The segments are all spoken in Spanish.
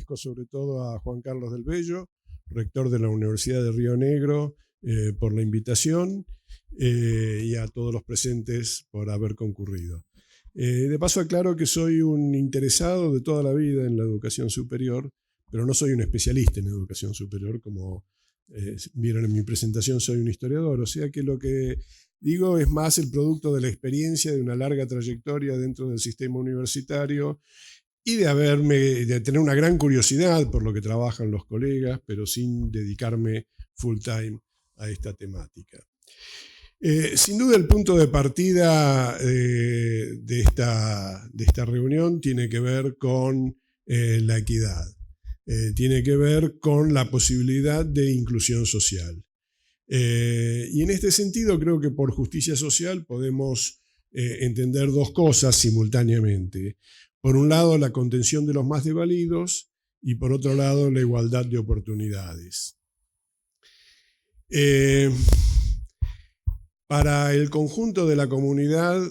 agradezco sobre todo a Juan Carlos del Bello, rector de la Universidad de Río Negro, por la invitación y a todos los presentes por haber concurrido. De paso aclaro que soy un interesado de toda la vida en la educación superior, pero no soy un especialista en educación superior, como vieron en mi presentación, soy un historiador, o sea que lo que digo es más el producto de la experiencia de una larga trayectoria dentro del sistema universitario y de tener una gran curiosidad por lo que trabajan los colegas, pero sin dedicarme full time a esta temática. Sin duda el punto de partida de esta reunión tiene que ver con la equidad, tiene que ver con la posibilidad de inclusión social. Y en este sentido creo que por justicia social podemos entender dos cosas simultáneamente. Por un lado, la contención de los más desvalidos y por otro lado, la igualdad de oportunidades. Para el conjunto de la comunidad,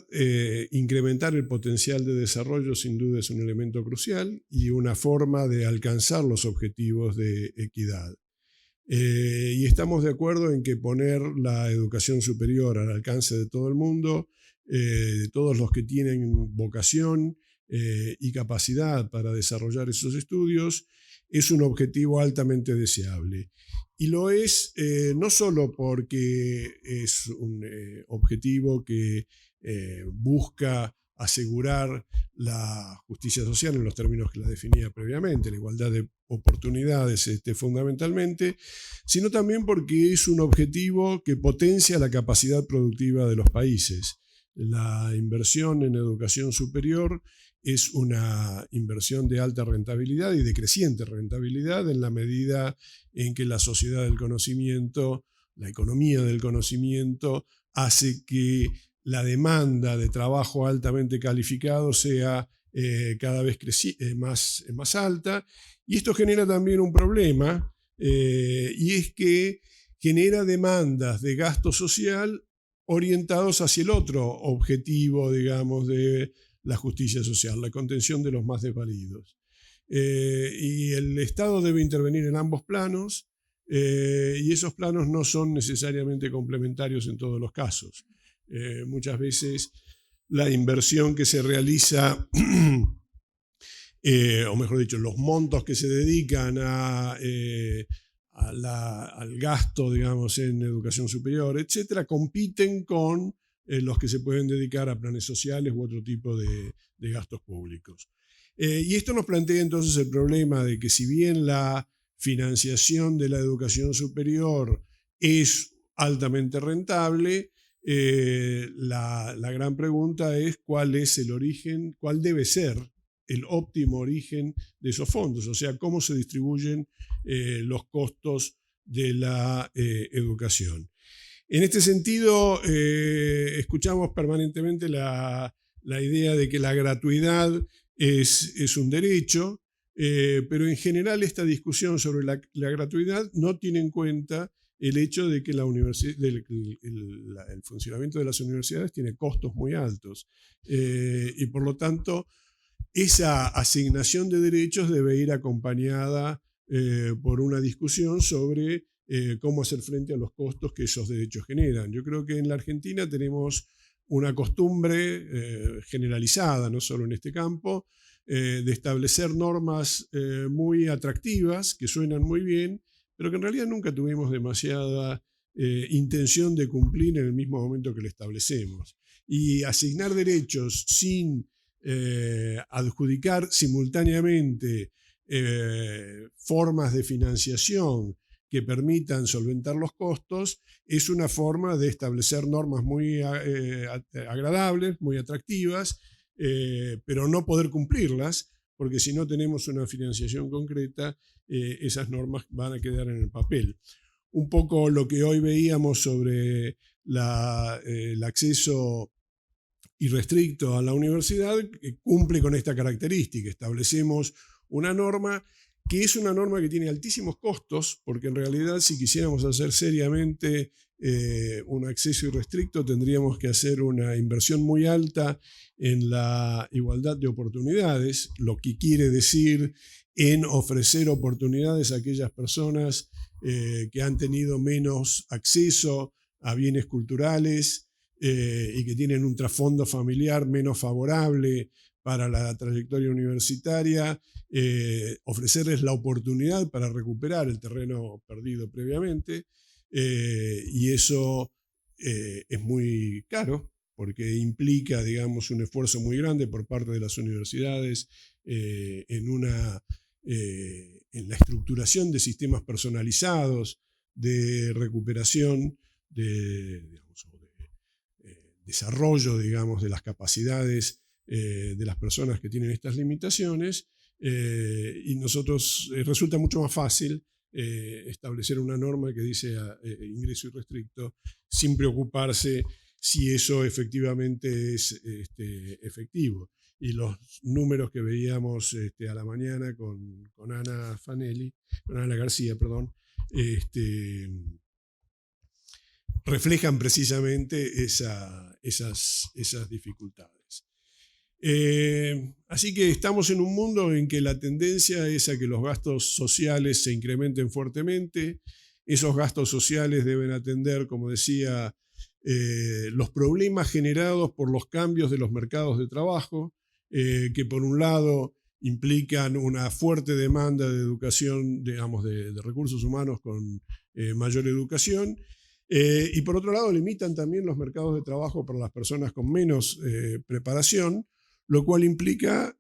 incrementar el potencial de desarrollo sin duda es un elemento crucial y una forma de alcanzar los objetivos de equidad. Y estamos de acuerdo en que poner la educación superior al alcance de todo el mundo, de todos los que tienen vocación y capacidad para desarrollar esos estudios, es un objetivo altamente deseable. Y lo es no solo porque es un objetivo que busca asegurar la justicia social en los términos que la definía previamente, la igualdad de oportunidades fundamentalmente, sino también porque es un objetivo que potencia la capacidad productiva de los países. La inversión en educación superior es una inversión de alta rentabilidad y de creciente rentabilidad en la medida en que la sociedad del conocimiento, la economía del conocimiento, hace que la demanda de trabajo altamente calificado sea cada vez más alta. Y esto genera también un problema, y es que genera demandas de gasto social orientados hacia el otro objetivo, digamos, de la justicia social, la contención de los más desvalidos. Y el Estado debe intervenir en ambos planos, y esos planos no son necesariamente complementarios en todos los casos. Muchas veces la inversión que se realiza, o mejor dicho, los montos que se dedican al gasto, digamos, en educación superior, etcétera, compiten con los que se pueden dedicar a planes sociales u otro tipo de gastos públicos. Y esto nos plantea entonces el problema de que si bien la financiación de la educación superior es altamente rentable, la gran pregunta es cuál es el origen, cuál debe ser el óptimo origen de esos fondos, o sea, cómo se distribuyen los costos de la educación. En este sentido, escuchamos permanentemente la idea de que la gratuidad es un derecho, pero en general esta discusión sobre la gratuidad no tiene en cuenta el hecho de que el funcionamiento de las universidades tiene costos muy altos, y por lo tanto esa asignación de derechos debe ir acompañada por una discusión sobre cómo hacer frente a los costos que esos derechos generan. Yo creo que en la Argentina tenemos una costumbre generalizada, no solo en este campo, de establecer normas muy atractivas, que suenan muy bien, pero que en realidad nunca tuvimos demasiada intención de cumplir en el mismo momento que lo establecemos. Y asignar derechos sin adjudicar simultáneamente formas de financiación que permitan solventar los costos es una forma de establecer normas muy agradables, muy atractivas, pero no poder cumplirlas, porque si no tenemos una financiación concreta, esas normas van a quedar en el papel. Un poco lo que hoy veíamos sobre el acceso irrestricto a la universidad cumple con esta característica. Establecemos una norma que es una norma que tiene altísimos costos, porque en realidad si quisiéramos hacer seriamente un acceso irrestricto tendríamos que hacer una inversión muy alta en la igualdad de oportunidades, lo que quiere decir en ofrecer oportunidades a aquellas personas que han tenido menos acceso a bienes culturales y que tienen un trasfondo familiar menos favorable para la trayectoria universitaria, ofrecerles la oportunidad para recuperar el terreno perdido previamente, y eso es muy caro, porque implica, digamos, un esfuerzo muy grande por parte de las universidades en la estructuración de sistemas personalizados de recuperación, digamos, desarrollo, digamos, de las capacidades de las personas que tienen estas limitaciones, y nosotros resulta mucho más fácil establecer una norma que dice ingreso irrestricto sin preocuparse si eso efectivamente es efectivo. Y los números que veíamos a la mañana con Ana García, reflejan precisamente esas dificultades. Así que estamos en un mundo en que la tendencia es a que los gastos sociales se incrementen fuertemente. Esos gastos sociales deben atender, como decía, los problemas generados por los cambios de los mercados de trabajo, que por un lado implican una fuerte demanda de educación, digamos, de recursos humanos con mayor educación, y por otro lado limitan también los mercados de trabajo para las personas con menos preparación, lo cual implica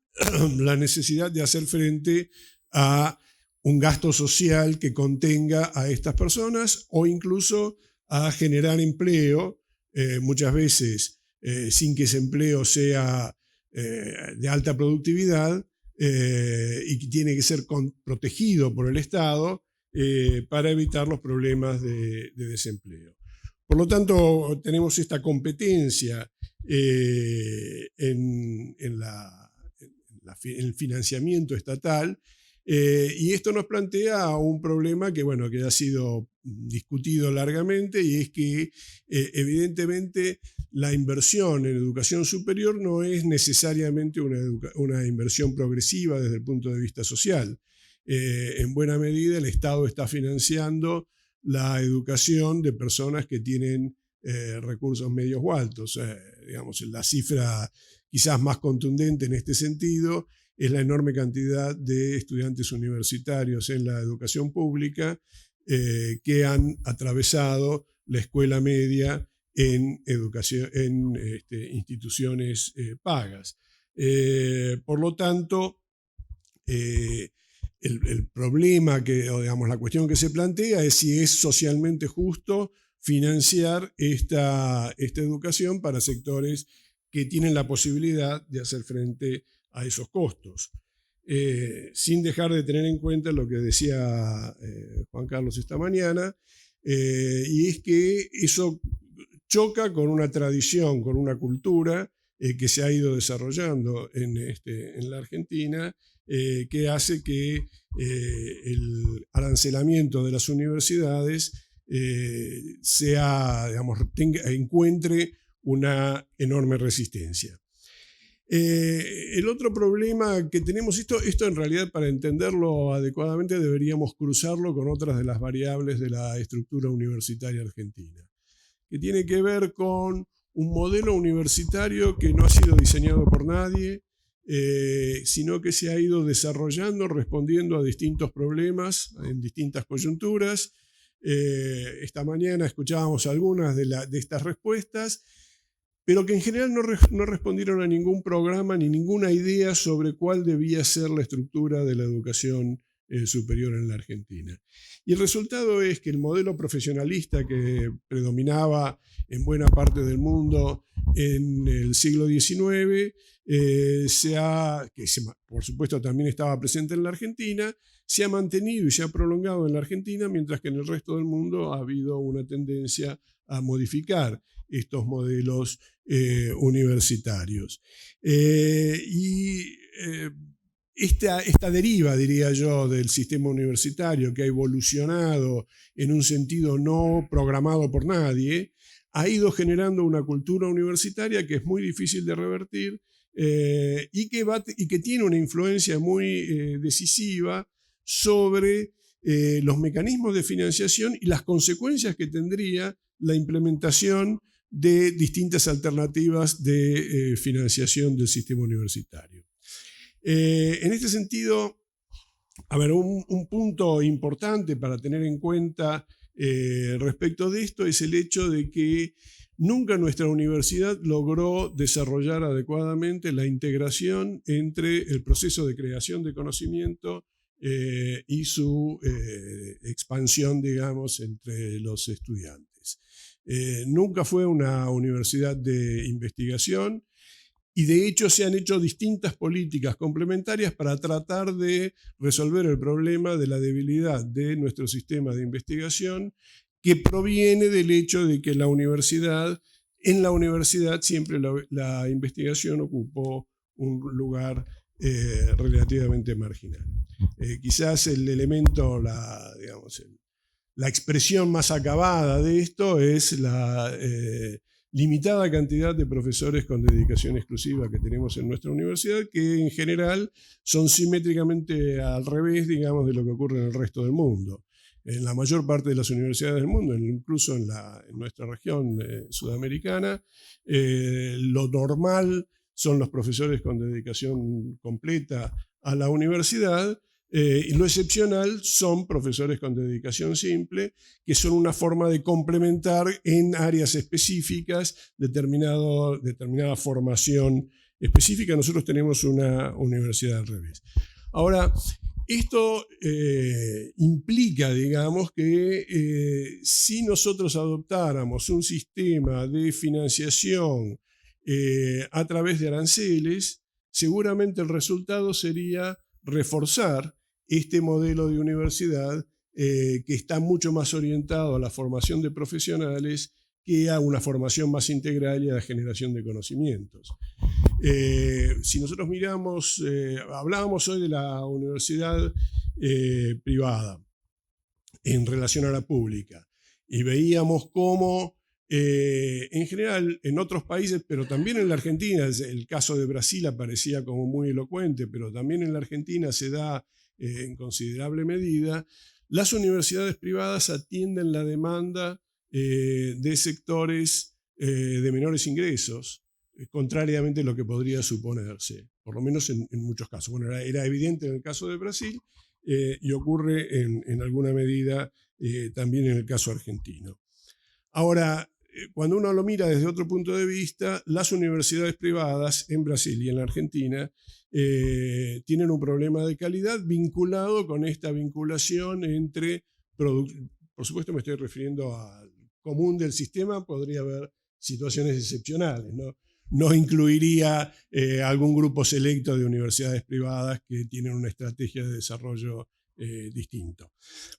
la necesidad de hacer frente a un gasto social que contenga a estas personas o incluso a generar empleo, muchas veces sin que ese empleo sea de alta productividad y que tiene que ser protegido por el Estado para evitar los problemas de desempleo. Por lo tanto, tenemos esta competencia en el financiamiento estatal, y esto nos plantea un problema que ha sido discutido largamente, y es que evidentemente la inversión en educación superior no es necesariamente una inversión progresiva desde el punto de vista social. En buena medida el Estado está financiando la educación de personas que tienen recursos medios o altos. Digamos, la cifra quizás más contundente en este sentido es la enorme cantidad de estudiantes universitarios en la educación pública que han atravesado la escuela media en instituciones pagas. Por lo tanto, el problema la cuestión que se plantea es si es socialmente justo financiar esta educación para sectores que tienen la posibilidad de hacer frente a esos costos, sin dejar de tener en cuenta lo que decía Juan Carlos esta mañana, y es que eso choca con una tradición, con una cultura que se ha ido desarrollando en la Argentina, que hace que el arancelamiento de las universidades encuentre una enorme resistencia. El otro problema que tenemos, esto en realidad para entenderlo adecuadamente deberíamos cruzarlo con otras de las variables de la estructura universitaria argentina, que tiene que ver con un modelo universitario que no ha sido diseñado por nadie, sino que se ha ido desarrollando respondiendo a distintos problemas en distintas coyunturas. Esta mañana escuchábamos algunas de estas respuestas, pero que en general no respondieron a ningún programa ni ninguna idea sobre cuál debía ser la estructura de la educación superior en la Argentina. Y el resultado es que el modelo profesionalista que predominaba en buena parte del mundo en el siglo XIX, por supuesto también estaba presente en la Argentina, se ha mantenido y se ha prolongado en la Argentina, mientras que en el resto del mundo ha habido una tendencia a modificar estos modelos universitarios. Esta deriva, diría yo, del sistema universitario que ha evolucionado en un sentido no programado por nadie, ha ido generando una cultura universitaria que es muy difícil de revertir y que tiene una influencia muy decisiva sobre los mecanismos de financiación y las consecuencias que tendría la implementación de distintas alternativas de financiación del sistema universitario. En este sentido, a ver, un punto importante para tener en cuenta respecto de esto es el hecho de que nunca nuestra universidad logró desarrollar adecuadamente la integración entre el proceso de creación de conocimiento y su expansión, digamos, entre los estudiantes. Nunca fue una universidad de investigación y de hecho se han hecho distintas políticas complementarias para tratar de resolver el problema de la debilidad de nuestro sistema de investigación, que proviene del hecho de que en la universidad siempre la investigación ocupó un lugar relativamente marginal. Quizás el elemento, la expresión más acabada de esto es la limitada cantidad de profesores con dedicación exclusiva que tenemos en nuestra universidad, que en general son simétricamente al revés, digamos, de lo que ocurre en el resto del mundo. En la mayor parte de las universidades del mundo, incluso en nuestra región sudamericana, lo normal son los profesores con dedicación completa a la universidad, y lo excepcional son profesores con dedicación simple, que son una forma de complementar en áreas específicas determinada formación específica. Nosotros tenemos una universidad al revés. Ahora, esto implica, digamos, que si nosotros adoptáramos un sistema de financiación a través de aranceles, seguramente el resultado sería reforzar este modelo de universidad que está mucho más orientado a la formación de profesionales que a una formación más integral y a la generación de conocimientos. Si nosotros miramos, hablábamos hoy de la universidad privada en relación a la pública y veíamos cómo en general en otros países, pero también en la Argentina, el caso de Brasil aparecía como muy elocuente, pero también en la Argentina se da en considerable medida, las universidades privadas atienden la demanda de sectores de menores ingresos, contrariamente a lo que podría suponerse, por lo menos en muchos casos. Bueno, era evidente en el caso de Brasil y ocurre en alguna medida también en el caso argentino. Ahora, cuando uno lo mira desde otro punto de vista, las universidades privadas en Brasil y en la Argentina tienen un problema de calidad vinculado con esta vinculación entre, por supuesto me estoy refiriendo al común del sistema, podría haber situaciones excepcionales, ¿no? No incluiría algún grupo selecto de universidades privadas que tienen una estrategia de desarrollo distinto.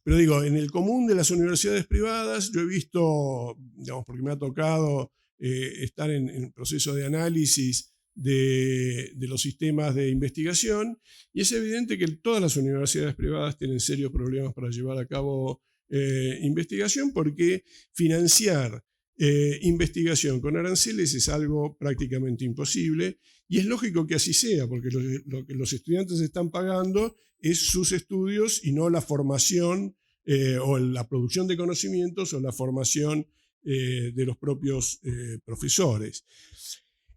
Pero digo, en el común de las universidades privadas, yo he visto, digamos, porque me ha tocado estar en proceso de análisis de los sistemas de investigación, y es evidente que todas las universidades privadas tienen serios problemas para llevar a cabo investigación, porque financiar investigación con aranceles es algo prácticamente imposible, y es lógico que así sea, porque lo que los estudiantes están pagando es sus estudios y no la formación o la producción de conocimientos o la formación de los propios profesores.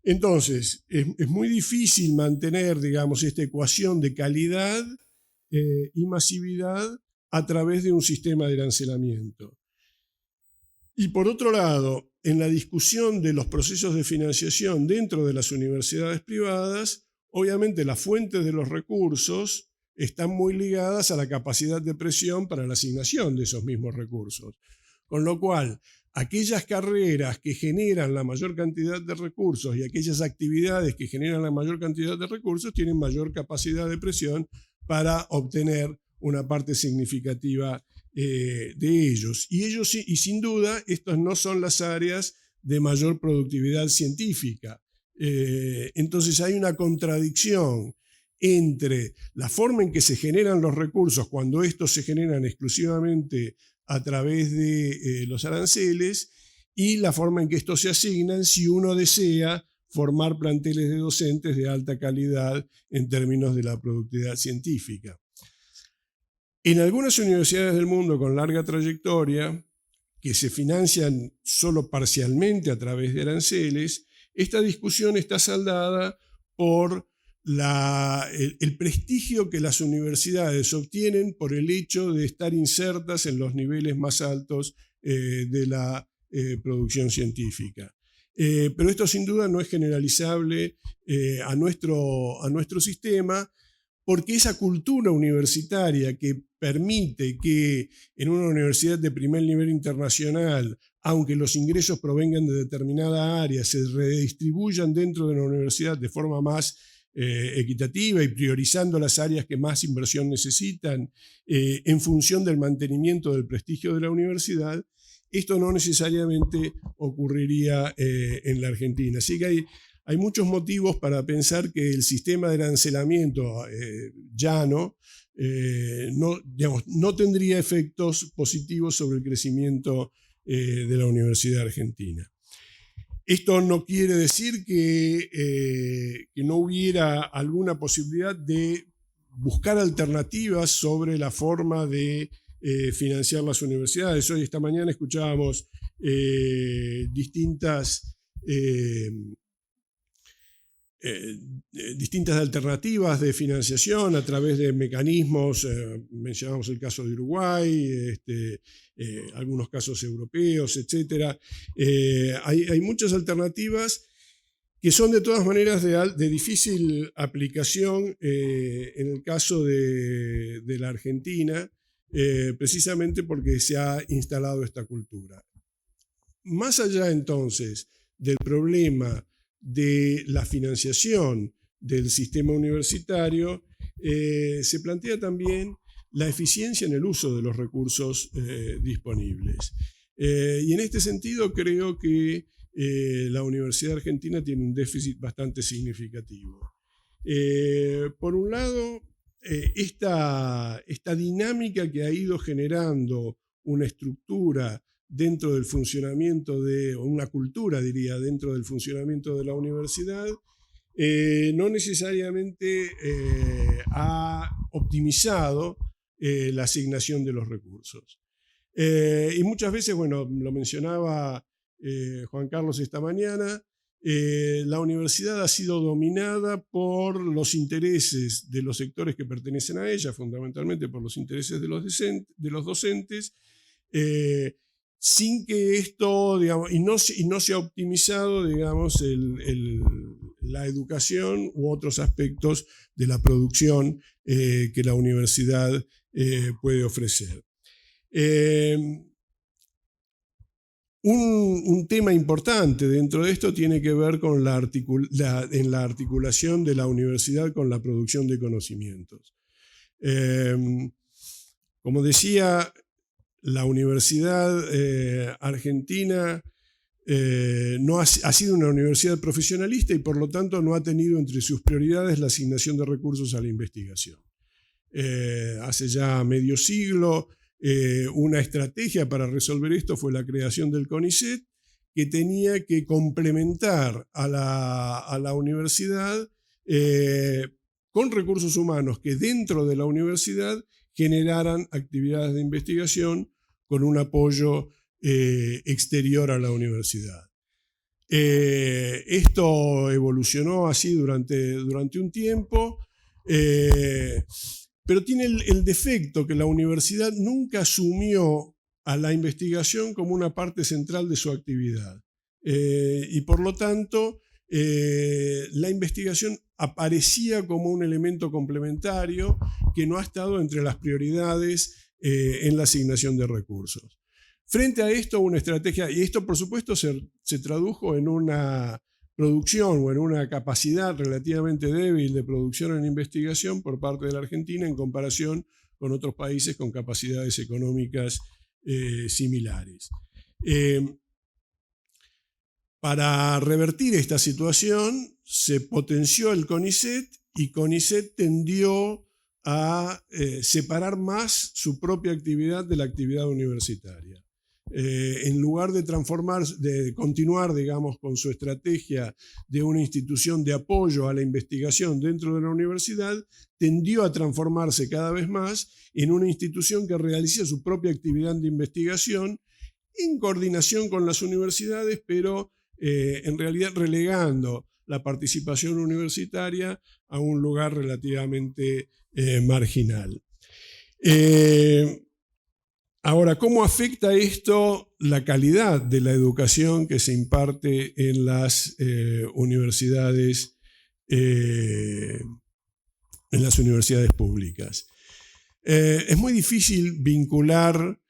Entonces, es muy difícil mantener, digamos, esta ecuación de calidad y masividad a través de un sistema de arancelamiento. Y por otro lado, en la discusión de los procesos de financiación dentro de las universidades privadas, obviamente las fuentes de los recursos están muy ligadas a la capacidad de presión para la asignación de esos mismos recursos. Con lo cual, aquellas carreras que generan la mayor cantidad de recursos y aquellas actividades que generan la mayor cantidad de recursos tienen mayor capacidad de presión para obtener una parte significativa de ellos. Y sin duda, estas no son las áreas de mayor productividad científica. Entonces hay una contradicción entre la forma en que se generan los recursos cuando estos se generan exclusivamente a través de los aranceles y la forma en que estos se asignan si uno desea formar planteles de docentes de alta calidad en términos de la productividad científica. En algunas universidades del mundo con larga trayectoria, que se financian solo parcialmente a través de aranceles, esta discusión está saldada por el prestigio que las universidades obtienen por el hecho de estar insertas en los niveles más altos de la producción científica. Pero esto sin duda no es generalizable a nuestro sistema, porque esa cultura universitaria que permite que en una universidad de primer nivel internacional, aunque los ingresos provengan de determinada área, se redistribuyan dentro de la universidad de forma más equitativa y priorizando las áreas que más inversión necesitan en función del mantenimiento del prestigio de la universidad, esto no necesariamente ocurriría en la Argentina. Así que hay muchos motivos para pensar que el sistema de arancelamiento llano no tendría efectos positivos sobre el crecimiento de la Universidad Argentina. Esto no quiere decir que no hubiera alguna posibilidad de buscar alternativas sobre la forma de financiar las universidades. Hoy, esta mañana, escuchábamos distintas alternativas de financiación a través de mecanismos, mencionamos el caso de Uruguay, algunos casos europeos, etc. Hay muchas alternativas que son de todas maneras de difícil aplicación en el caso de la Argentina, precisamente porque se ha instalado esta cultura. Más allá entonces del problema de la financiación del sistema universitario, se plantea también la eficiencia en el uso de los recursos disponibles. Y en este sentido creo que la Universidad Argentina tiene un déficit bastante significativo. Por un lado, esta dinámica que ha ido generando una estructura dentro del funcionamiento o una cultura, diría, dentro del funcionamiento de la universidad, no necesariamente ha optimizado la asignación de los recursos. Y muchas veces, bueno, lo mencionaba Juan Carlos esta mañana, la universidad ha sido dominada por los intereses de los sectores que pertenecen a ella, fundamentalmente por los intereses de los docentes, sin que esto, digamos, y no se ha optimizado, digamos, la educación u otros aspectos de la producción que la universidad puede ofrecer. Un tema importante dentro de esto tiene que ver con la articulación de la universidad con la producción de conocimientos. Como decía, la Universidad Argentina ha sido una universidad profesionalista y por lo tanto no ha tenido entre sus prioridades la asignación de recursos a la investigación. Hace ya medio siglo, una estrategia para resolver esto fue la creación del CONICET, que tenía que complementar a la universidad con recursos humanos que dentro de la universidad generaran actividades de investigación con un apoyo exterior a la universidad. Esto evolucionó así durante un tiempo, pero tiene el defecto que la universidad nunca asumió a la investigación como una parte central de su actividad. Y por lo tanto, la investigación aparecía como un elemento complementario que no ha estado entre las prioridades en la asignación de recursos. Frente a esto, una estrategia, y esto por supuesto se tradujo en una producción o en una capacidad relativamente débil de producción en investigación por parte de la Argentina en comparación con otros países con capacidades económicas similares. Para revertir esta situación se potenció el CONICET y CONICET tendió a separar más su propia actividad de la actividad universitaria. en lugar de continuar, digamos, con su estrategia de una institución de apoyo a la investigación dentro de la universidad, tendió a transformarse cada vez más en una institución que realiza su propia actividad de investigación en coordinación con las universidades, pero en realidad relegando la participación universitaria a un lugar relativamente marginal. Ahora, ¿cómo afecta esto la calidad de la educación que se imparte en las universidades públicas? Es muy difícil vincular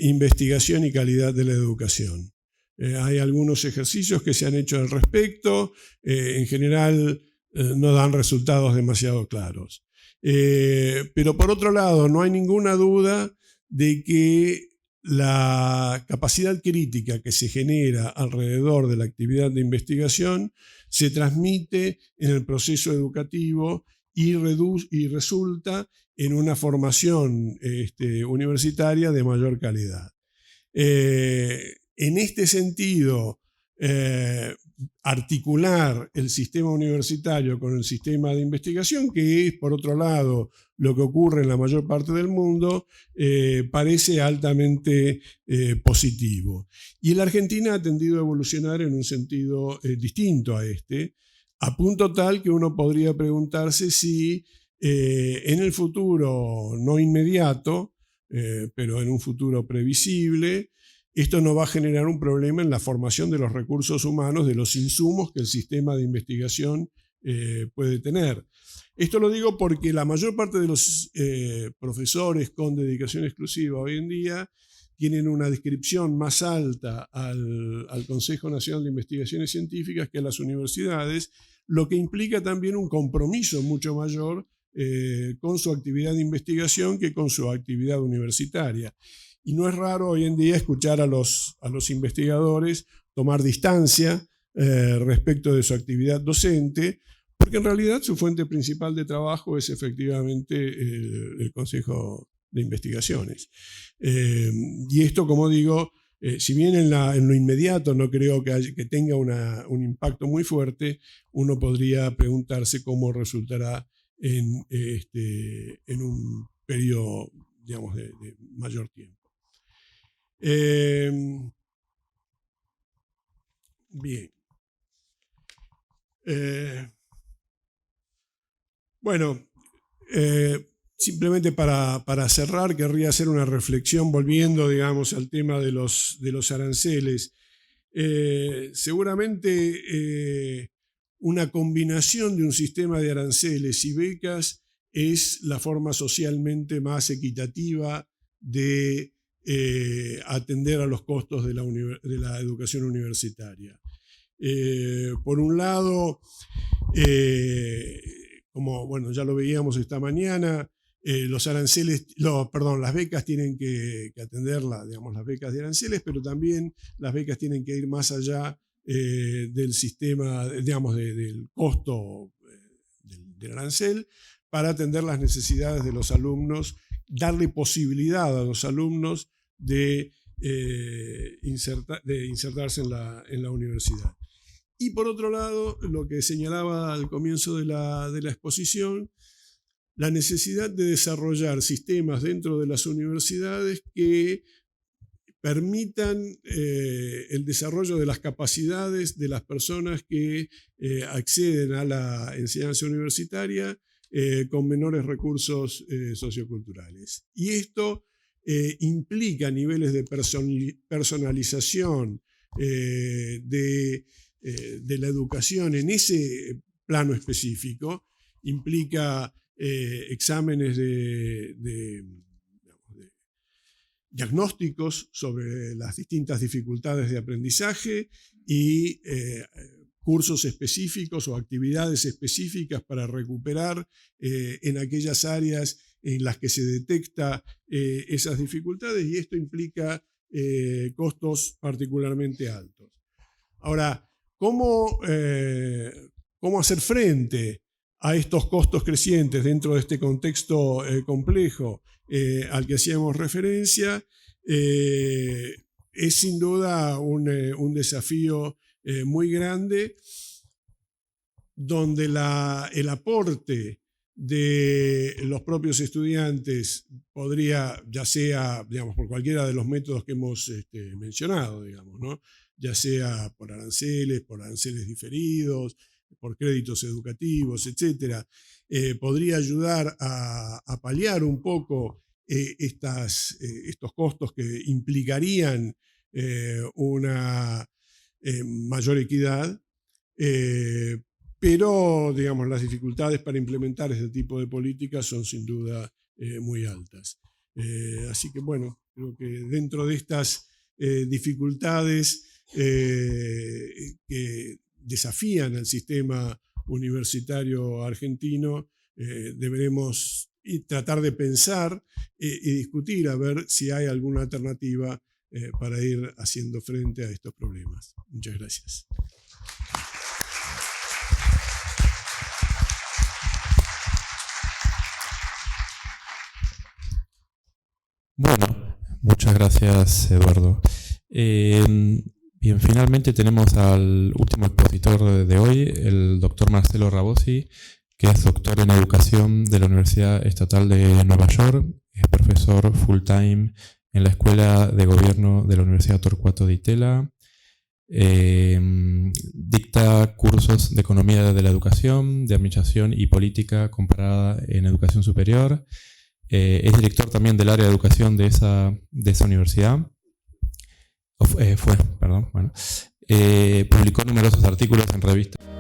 investigación y calidad de la educación. Hay algunos ejercicios que se han hecho al respecto, en general no dan resultados demasiado claros. Pero por otro lado, no hay ninguna duda de que la capacidad crítica que se genera alrededor de la actividad de investigación se transmite en el proceso educativo y resulta en una formación universitaria de mayor calidad. En este sentido, articular el sistema universitario con el sistema de investigación, que es, por otro lado, lo que ocurre en la mayor parte del mundo, parece altamente positivo. Y la Argentina ha tendido a evolucionar en un sentido distinto a este, a punto tal que uno podría preguntarse si en el futuro no inmediato, pero en un futuro previsible, esto no va a generar un problema en la formación de los recursos humanos, de los insumos que el sistema de investigación puede tener. Esto lo digo porque la mayor parte de los profesores con dedicación exclusiva hoy en día tienen una descripción más alta al Consejo Nacional de Investigaciones Científicas que a las universidades, lo que implica también un compromiso mucho mayor con su actividad de investigación que con su actividad universitaria. Y no es raro hoy en día escuchar a los investigadores tomar distancia respecto de su actividad docente, porque en realidad su fuente principal de trabajo es efectivamente el Consejo de Investigaciones. Y esto, como digo, si bien en lo inmediato no creo que tenga un impacto muy fuerte, uno podría preguntarse cómo resultará en un periodo, digamos, de mayor tiempo. Bien. Bueno, simplemente para cerrar, querría hacer una reflexión volviendo, digamos, al tema de los aranceles. Seguramente una combinación de un sistema de aranceles y becas es la forma socialmente más equitativa de atender a los costos de la educación universitaria. Por un lado, como bueno, ya lo veíamos esta mañana, las becas tienen que atenderla, digamos, las becas de aranceles, pero también las becas tienen que ir más allá del sistema, digamos, del costo del arancel, para atender las necesidades de los alumnos, darle posibilidad a los alumnos de insertarse en la universidad. Y por otro lado, lo que señalaba al comienzo de la exposición, la necesidad de desarrollar sistemas dentro de las universidades que permitan el desarrollo de las capacidades de las personas que acceden a la enseñanza universitaria con menores recursos socioculturales. Y esto implica niveles de personalización de la educación en ese plano específico, implica exámenes de diagnósticos sobre las distintas dificultades de aprendizaje y cursos específicos o actividades específicas para recuperar en aquellas áreas en las que se detecta esas dificultades, y esto implica costos particularmente altos. Ahora, ¿cómo hacer frente a estos costos crecientes dentro de este contexto complejo al que hacíamos referencia? es sin duda un desafío muy grande, donde el aporte de los propios estudiantes podría, ya sea, digamos, por cualquiera de los métodos que hemos mencionado, digamos, ¿no? Ya sea por aranceles diferidos, por créditos educativos, etcétera, podría ayudar a paliar un poco estos costos que implicarían una mayor equidad, pero, digamos, las dificultades para implementar este tipo de políticas son sin duda muy altas. Así que, bueno, creo que dentro de estas dificultades que desafían al sistema universitario argentino, deberemos tratar de pensar y discutir a ver si hay alguna alternativa para ir haciendo frente a estos problemas. Muchas gracias. Bueno, muchas gracias, Eduardo. Bien, finalmente tenemos al último expositor de hoy, el doctor Marcelo Rabosi, que es doctor en educación de la Universidad Estatal de Nueva York, es profesor full time en la Escuela de Gobierno de la Universidad Torcuato Di Itela, dicta cursos de economía de la educación, de administración y política comparada en educación superior. Es director también del área de educación de esa universidad. Publicó numerosos artículos en revistas.